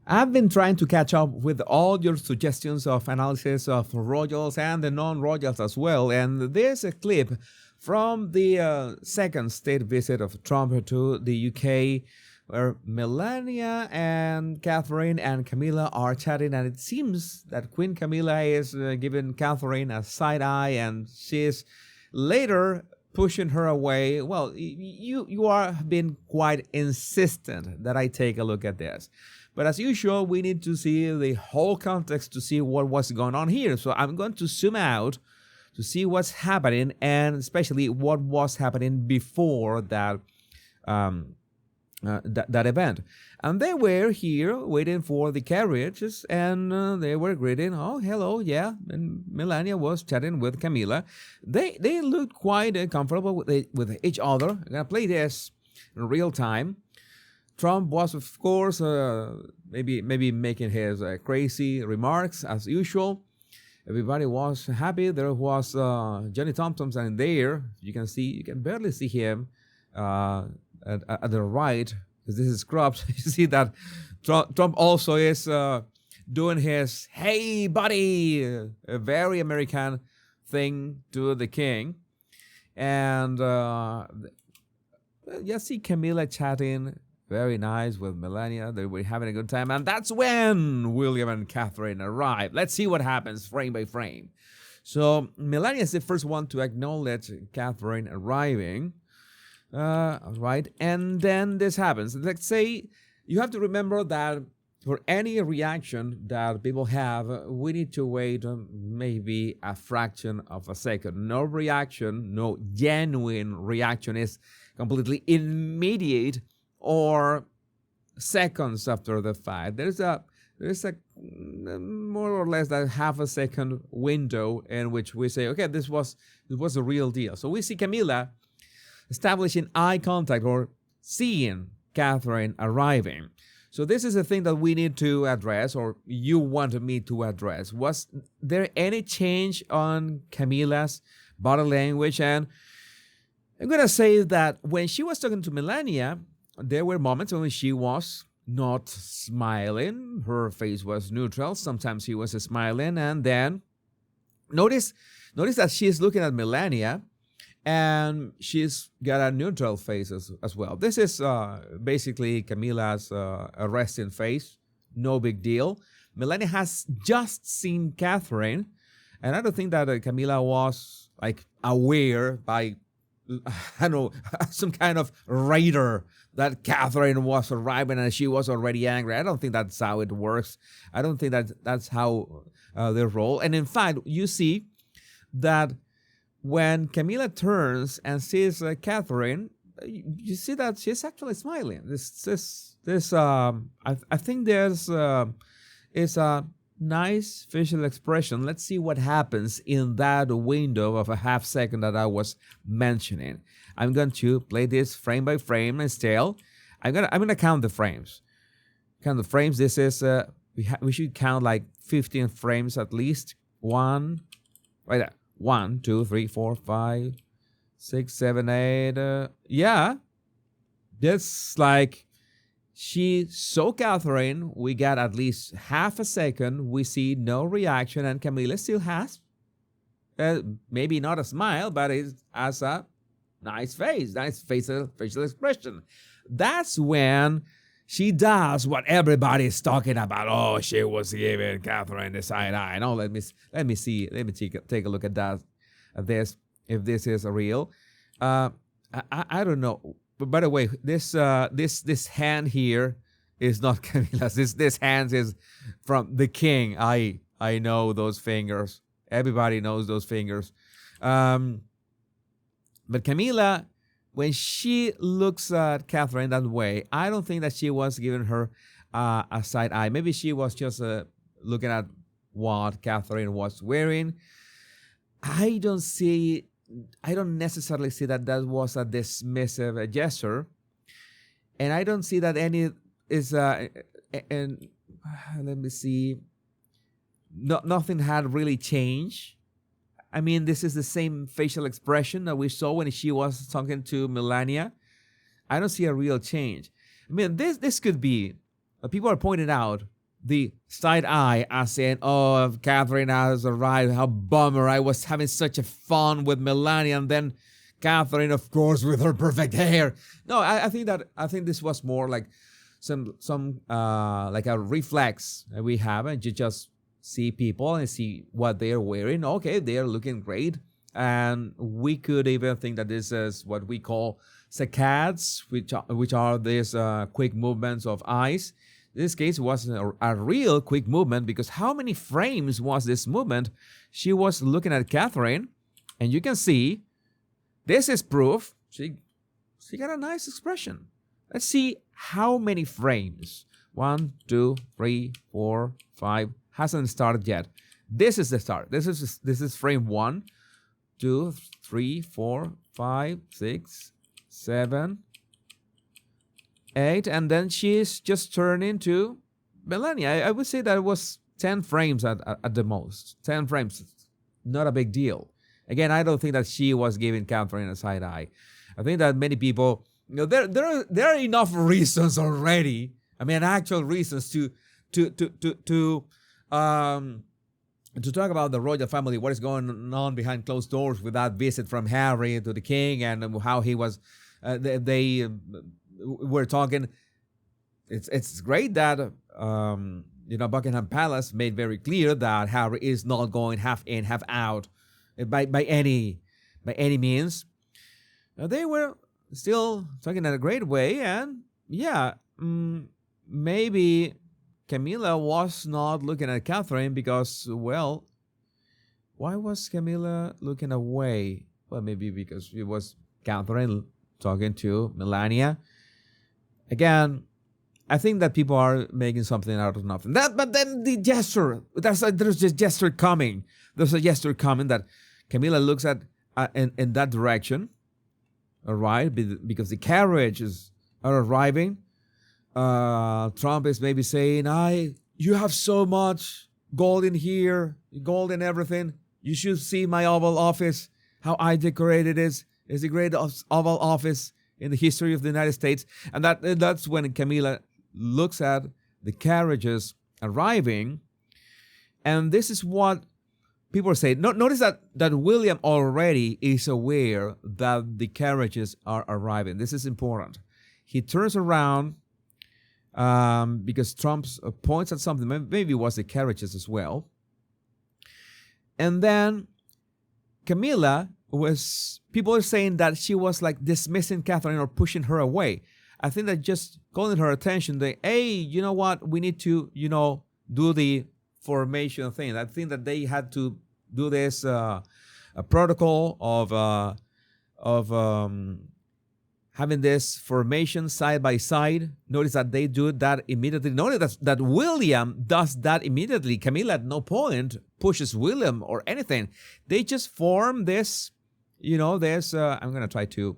I've been trying to catch up with all your suggestions of analysis of royals and the non-royals as well, and there's a clip from the second state visit of Trump to the UK, where Melania and Catherine and Camilla are chatting, and it seems that Queen Camilla is giving Catherine a side eye, and she's later pushing her away. Well, you are being quite insistent that I take a look at this. But as usual, we need to see the whole context to see what was going on here. So I'm going to zoom out to see what's happening, and especially what was happening before that event. And they were here waiting for the carriages, and they were greeting. Oh, hello, yeah. And Melania was chatting with Camilla. They looked quite comfortable with each other. I'm gonna play this in real time. Trump was, of course, maybe making his crazy remarks as usual. Everybody was happy. There was Johnny Thompson in there. You can barely see him at the right, because this is cropped. You see that Trump also is doing his "Hey, buddy," a very American thing to the king, and you see Camilla chatting. Very nice with Melania. They were having a good time. And that's when William and Catherine arrived. Let's see what happens frame by frame. So Melania is the first one to acknowledge Catherine arriving. Right. And then this happens. Let's say you have to remember that for any reaction that people have, we need to wait maybe a fraction of a second. No reaction, no genuine reaction is completely immediate or seconds after the fact. There's a more or less that half a second window in which we say, okay, this was a real deal. So we see Camilla establishing eye contact or seeing Catherine arriving. So this is a thing that we need to address, or you wanted me to address. Was there any change on Camilla's body language? And I'm going to say that when she was talking to Melania, there were moments when she was not smiling. Her face was neutral. Sometimes she was smiling. And then notice that she's looking at Melania, and she's got a neutral face as well. This is basically Camilla's resting face. No big deal. Melania has just seen Catherine, and I don't think that Camilla was like aware by, I don't know, some kind of radar that Catherine was arriving and she was already angry. I don't think that's how it works. I don't think that's how they roll. And in fact, you see that when Camilla turns and sees Catherine, you see that she's actually smiling. I think there's is a nice facial expression. Let's see what happens in that window of a half second that I was mentioning. I'm going to play this frame by frame and still. I'm gonna count the frames. Count the frames. This is we should count like 15 frames at least. One, right there. 1, 2, 3, 4, 5, 6, 7, 8. Yeah, that's like she saw Catherine. We got at least half a second. We see no reaction, and Camilla still has maybe not a smile, but it has a nice facial expression. That's when she does what everybody's talking about. Oh, she was giving Catherine the side eye. No, let me take a look at that. At this, if this is real. I don't know. But by the way, this hand here is not Camilla's. This hand is from the king. I know those fingers. Everybody knows those fingers. But Camilla, when she looks at Catherine that way, I don't think that she was giving her a side eye. Maybe she was just looking at what Catherine was wearing. I don't necessarily see that was a dismissive gesture. And I don't see that any is, and let me see, nothing had really changed. I mean, this is the same facial expression that we saw when she was talking to Melania. I don't see a real change. I mean, this could be, people are pointing out the side eye as saying, oh, Catherine has arrived, how bummer, I was having such a fun with Melania, and then Catherine, of course, with her perfect hair. No, I think this was more like some like a reflex that we have, and you just see people and see what they're wearing. Okay, they're looking great, and we could even think that this is what we call saccades, which are these quick movements of eyes. In this case, it was a real quick movement, because how many frames was this movement? She was looking at Catherine, and you can see this is proof. She got a nice expression. Let's see how many frames. 1, 2, 3, 4, 5. Hasn't started yet. This is the start. This is frame 1, 2, 3, 4, 5, 6, 7, 8, and then she's just turned into Melania. I would say that it was 10 frames at the most. 10 frames, not a big deal. Again, I don't think that she was giving Catherine a side eye. I think that many people, there are enough reasons already. I mean, actual reasons to talk about the royal family, what is going on behind closed doors with that visit from Harry to the king, and how he was. They were talking. It's great that Buckingham Palace made very clear that Harry is not going half in, half out by any means. They were still talking in a great way, and yeah, maybe Camilla was not looking at Catherine because, well, why was Camilla looking away? Well, maybe because it was Catherine talking to Melania. Again, I think that people are making something out of nothing. But then the gesture, there's a gesture coming. There's a gesture coming that Camilla looks at in that direction. All right, because the carriages are arriving. Trump is maybe saying, you have so much gold in here, gold in everything. You should see my Oval Office, how I decorate it is. It's the greatest Oval Office in the history of the United States. And that's when Camilla looks at the carriages arriving. And this is what people are saying. Notice that William already is aware that the carriages are arriving. This is important. He turns around because Trump points at something. Maybe it was the carriages as well. And then Camilla people are saying that she was like dismissing Catherine or pushing her away. I think that just calling her attention, hey, you know what? We need to, do the formation thing. I think that they had to do this a protocol of having this formation side by side. Notice that they do that immediately. Notice that William does that immediately. Camilla at no point pushes William or anything. They just form this, I'm going to try to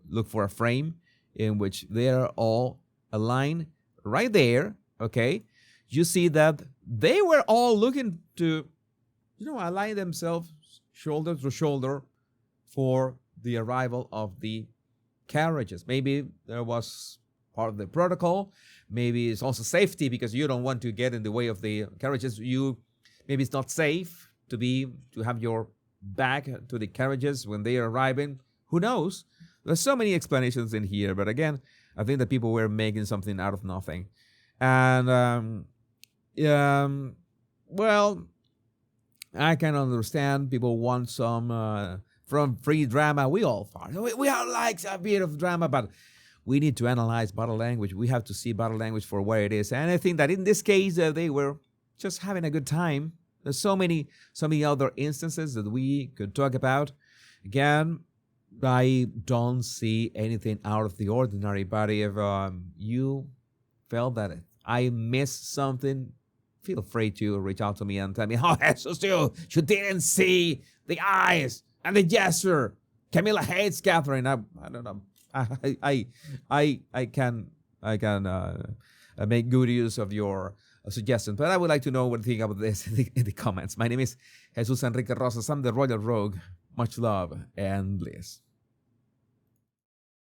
look for a frame in which they're all aligned right there, okay? You see that they were all looking to, align themselves shoulder to shoulder for the arrival of the carriages. Maybe there was part of the protocol. Maybe it's also safety because you don't want to get in the way of the carriages. Maybe it's not safe to have your back to the carriages when they are arriving. Who knows? There's so many explanations in here, but again, I think that people were making something out of nothing. And well, I can understand people want some from free drama. We all like a bit of drama, but we need to analyze body language. We have to see body language for what it is. And I think that in this case, they were just having a good time. There's so many other instances that we could talk about. Again, I don't see anything out of the ordinary, but if you felt that I missed something, feel free to reach out to me and tell me, Jesus, you didn't see the eyes and the gesture. Camilla hates Catherine. I don't know. I can make good use of your suggestion, but I would like to know what you think about this in the comments. My name is Jesus Enrique Rosas. I'm the Royal Rogue. Much love and bliss.